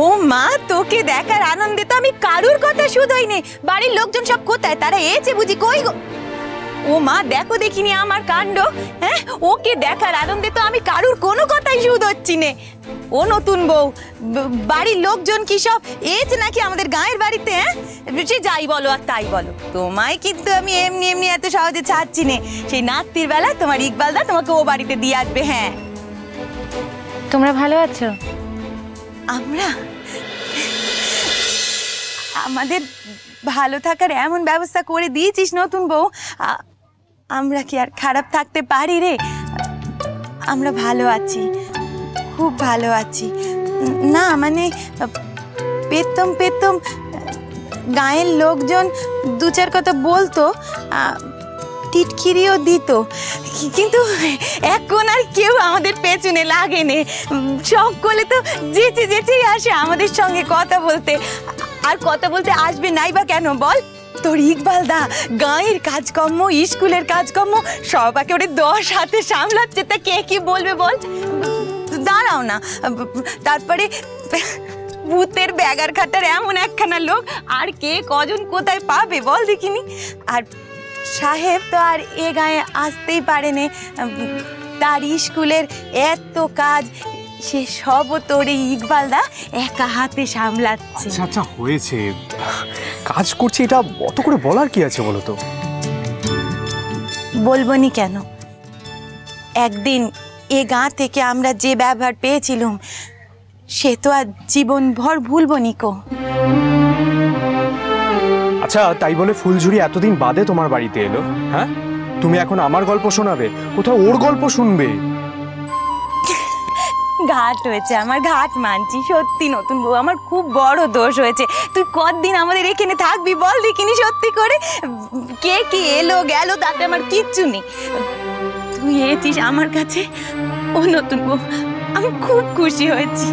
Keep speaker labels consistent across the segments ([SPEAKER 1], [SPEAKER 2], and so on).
[SPEAKER 1] ও মা, তোকে দেখার আনন্দে তো আমি কারুর কথা শুধোইনি। বাড়ির লোকজন সব কোথায়? তারা এসে বুঝি কই গো? ও মা দেখো দেখিনি আমার কাণ্ড। হ্যাঁ, ওকে দেখার আনন্দে তো আমি কারুর কোনো কথাই শুধোচ্ছি নে। ও নতুন বউ, বাড়ির লোকজন কি সব এসে নাকি আমাদের গায়ের বাড়িতে? হ্যাঁ, সে যাই বলো আর তাই বলো, তোমায় কিন্তু আমি এমনি এমনি এত সহজে ছাড়ছি নে। সেই নাতির বেলা তোমার ইকবালদা তোমাকে ও বাড়িতে দিয়ে আসবে। হ্যাঁ,
[SPEAKER 2] তোমরা ভালো আছো?
[SPEAKER 1] আমরা আমাদের ভালো থাকার এমন ব্যবস্থা করে দিয়েছিস নতুন বউ, আমরা কি আর খারাপ থাকতে পারি রে? আমরা ভালো আছি, খুব ভালো আছি। না মানে পেতম গায়ের লোকজন দু চার কথা বলতো, টিটকিরিও দিত, কিন্তু এখন আর কেউ আমাদের পেছনে লাগেনি। সকলে তো যেচেই আসে আমাদের সঙ্গে কথা বলতে। আর কথা বলতে আসবে নাই বা কেন বল? তোর ইকবালদা গাঁয়ের কাজকর্ম, স্কুলের কাজকর্ম সব একেবারে 10 হাতে সামলাচ্ছে, তা কে কি বলবে বল? দাঁড়াও না, তারপরে ভূতের ব্যাগার খাটার এমন একখানা লোক আর কে কজন কোথায় পাবে বল দেখিনি? আর সাহেব তো আর এ গায়ে আসতেই পারেনি, তার স্কুলের এত কাজ সে সবও তোর ইকবালদা একা হাতে সামলাচ্ছে।
[SPEAKER 3] আচ্ছা হয়েছে, কাজ করছি, এটা অত করে বলার কি আছে বলো তো?
[SPEAKER 1] বলবনি কেন? একদিন এ গাঁ থেকে আমরা যে ব্যবহার পেয়েছিলাম সে তো আর জীবনভর ভুলবনি কো।
[SPEAKER 3] আচ্ছা তাই বলে ফুলঝুরি এতদিন বাদে তোমার বাড়িতে এলো, হ্যাঁ? তুমি এখন আমার গল্প শোনাবে, কোথাও ওর গল্প শুনবে?
[SPEAKER 1] ঘাট হয়েছে আমার, ঘাট মানছি, সত্যি নতুন বউ আমার খুব বড় দোষ হয়েছে। তুই কতদিন আমাদের এখানে থাকবি বল দেখিনি? সত্যি করে কে কি এলো গেল তাতে আমার কিচ্ছু নেই। তুই এসেছিস আমার কাছে, ও নতুন বউ আমি খুব খুশি হয়েছি।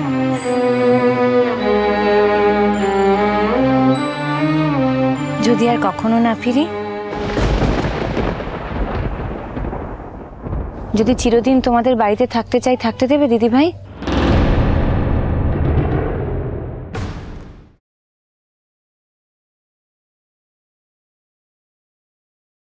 [SPEAKER 2] যদি আর কখনো না ফিরি, যদি চিরদিন তোমাদের বাড়িতে থাকতে চাই, থাকতে দেবে দিদি ভাই?